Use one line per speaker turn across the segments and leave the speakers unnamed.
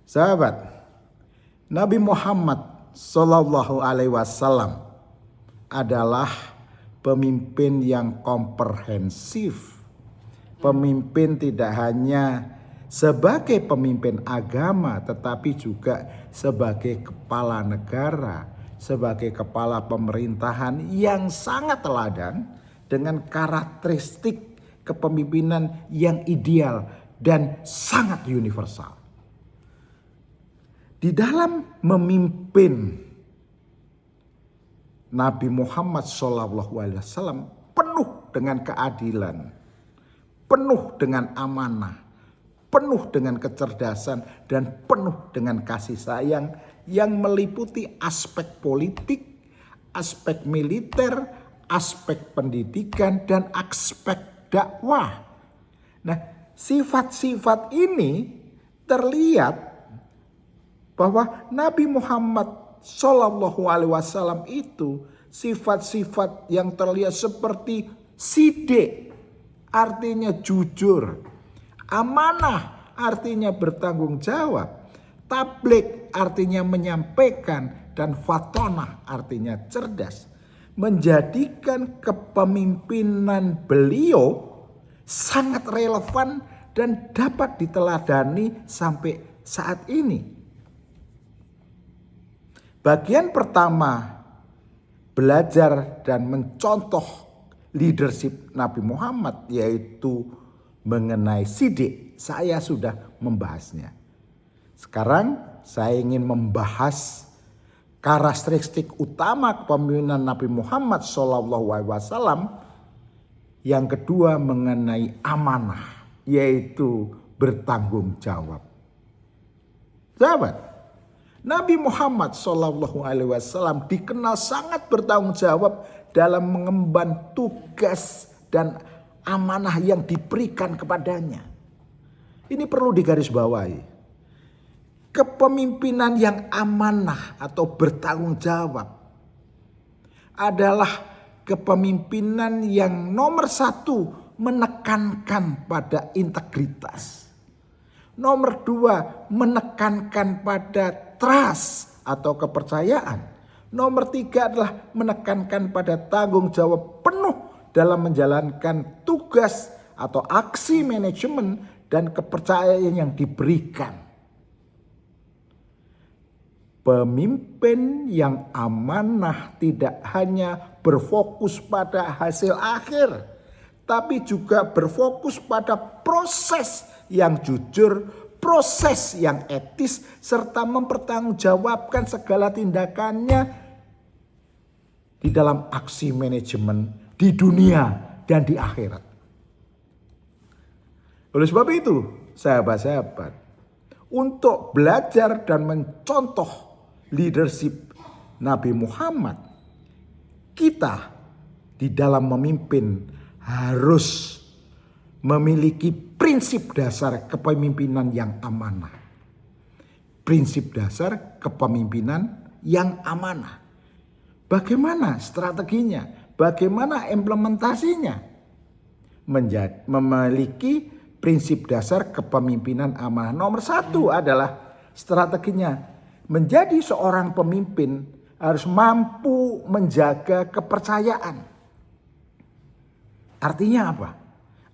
Sahabat, Nabi Muhammad Shallallahu Alaihi Wasallam adalah pemimpin yang komprehensif. Pemimpin tidak hanya sebagai pemimpin agama, tetapi juga sebagai kepala negara, sebagai kepala pemerintahan yang sangat teladan dengan karakteristik kepemimpinan yang ideal dan sangat universal. Di dalam memimpin, Nabi Muhammad SAW penuh dengan keadilan, penuh dengan amanah, penuh dengan kecerdasan, dan penuh dengan kasih sayang yang meliputi aspek politik, aspek militer, aspek pendidikan, dan aspek dakwah. Nah, sifat-sifat ini terlihat bahwa Nabi Muhammad Shallallahu Alaihi Wasallam itu sifat-sifat yang terlihat seperti sidik, artinya jujur, amanah artinya bertanggung jawab, tabligh artinya menyampaikan, dan fatonah artinya cerdas, menjadikan kepemimpinan beliau sangat relevan dan dapat diteladani sampai saat ini. Bagian pertama, belajar dan mencontoh leadership Nabi Muhammad, yaitu mengenai sidik. Saya sudah membahasnya. Sekarang saya ingin membahas karakteristik utama kepemimpinan Nabi Muhammad SAW. Yang kedua mengenai amanah, yaitu bertanggung jawab. Sahabat, Nabi Muhammad SAW dikenal sangat bertanggung jawab dalam mengemban tugas dan amanah yang diberikan kepadanya. Ini perlu digarisbawahi. Kepemimpinan yang amanah atau bertanggung jawab adalah kepemimpinan yang nomor satu menekankan pada integritas. Nomor dua menekankan pada trust atau kepercayaan. Nomor tiga adalah menekankan pada tanggung jawab penuh dalam menjalankan tugas atau aksi manajemen dan kepercayaan yang diberikan. Pemimpin yang amanah tidak hanya berfokus pada hasil akhir, tapi juga berfokus pada proses yang jujur, proses yang etis, serta mempertanggungjawabkan segala tindakannya di dalam aksi manajemen di dunia dan di akhirat. Oleh sebab itu, sahabat-sahabat, untuk belajar dan mencontoh leadership Nabi Muhammad, kita di dalam memimpin harus memiliki prinsip dasar kepemimpinan yang amanah. Prinsip dasar kepemimpinan yang amanah. Bagaimana strateginya? Bagaimana implementasinya? Memiliki prinsip dasar kepemimpinan amanah. Nomor satu adalah strateginya. Menjadi seorang pemimpin harus mampu menjaga kepercayaan. Artinya apa?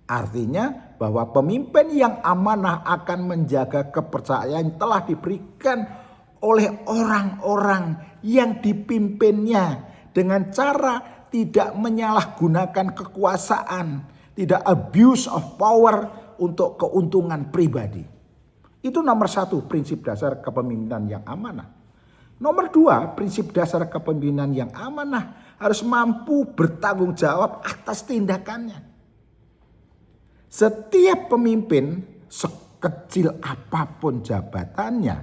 Artinya bahwa pemimpin yang amanah akan menjaga kepercayaan yang telah diberikan oleh orang-orang yang dipimpinnya dengan cara tidak menyalahgunakan kekuasaan, tidak abuse of power untuk keuntungan pribadi. Itu nomor satu prinsip dasar kepemimpinan yang amanah. Nomor dua, prinsip dasar kepemimpinan yang amanah harus mampu bertanggung jawab atas tindakannya. Setiap pemimpin, sekecil apapun jabatannya,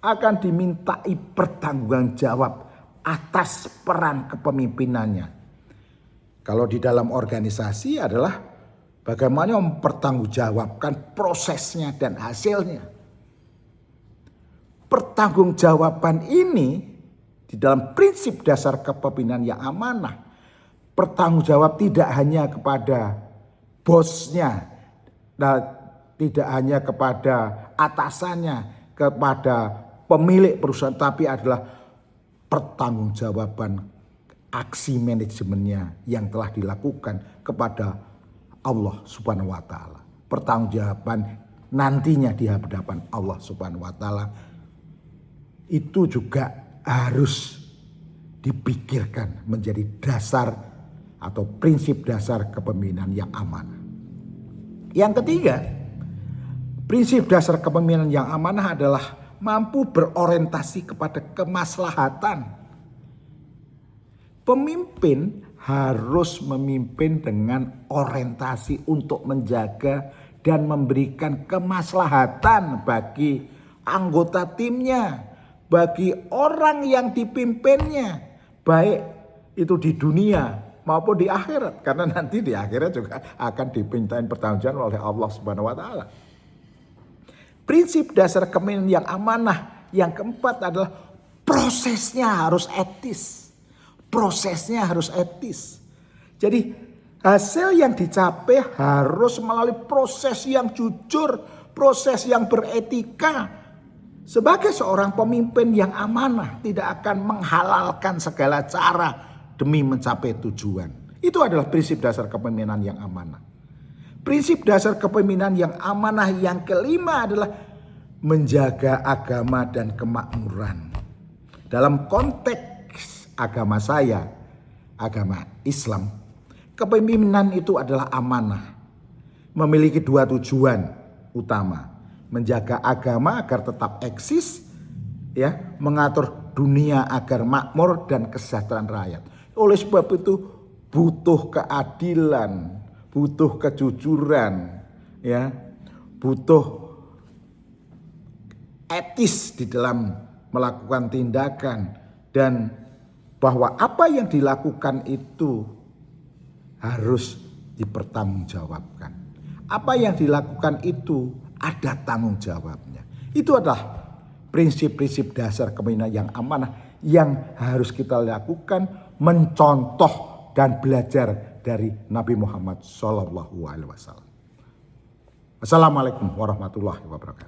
akan dimintai pertanggungjawaban jawab atas peran kepemimpinannya. Kalau di dalam organisasi adalah bagaimana mempertanggungjawabkan prosesnya dan hasilnya. Pertanggungjawaban ini di dalam prinsip dasar kepemimpinan yang amanah, pertanggungjawab tidak hanya kepada bosnya, tidak hanya kepada atasannya, kepada pemilik perusahaan, tapi adalah pertanggungjawaban aksi manajemennya yang telah dilakukan kepada Allah Subhanahu wa taala. Pertanggungjawaban nantinya di hadapan Allah Subhanahu wa taala itu juga harus dipikirkan menjadi dasar atau prinsip dasar kepemimpinan yang amanah. Yang ketiga, prinsip dasar kepemimpinan yang amanah adalah mampu berorientasi kepada kemaslahatan. Pemimpin harus memimpin dengan orientasi untuk menjaga dan memberikan kemaslahatan bagi anggota timnya, bagi orang yang dipimpinnya, baik itu di dunia maupun di akhirat, karena nanti di akhirat juga akan dipintain pertanggungjawaban oleh Allah Subhanahu wa taala. Prinsip dasar kepemimpinan yang amanah yang keempat adalah prosesnya harus etis. Prosesnya harus etis. Jadi hasil yang dicapai harus melalui proses yang jujur, proses yang beretika. Sebagai seorang pemimpin yang amanah tidak akan menghalalkan segala cara demi mencapai tujuan. Itu adalah prinsip dasar kepemimpinan yang amanah. Prinsip dasar kepemimpinan yang amanah yang kelima adalah menjaga agama dan kemakmuran. Dalam konteks agama saya, agama Islam, kepemimpinan itu adalah amanah. Memiliki dua tujuan utama. Menjaga agama agar tetap eksis, ya, mengatur dunia agar makmur dan kesejahteraan rakyat. Oleh sebab itu butuh keadilan, butuh kejujuran, ya, butuh etis di dalam melakukan tindakan, dan bahwa apa yang dilakukan itu harus dipertanggungjawabkan. Apa yang dilakukan itu ada tanggung jawabnya. Itu adalah prinsip-prinsip dasar kepemimpinan yang amanah yang harus kita lakukan, mencontoh dan belajar dari Nabi Muhammad SAW. Assalamualaikum warahmatullahi wabarakatuh.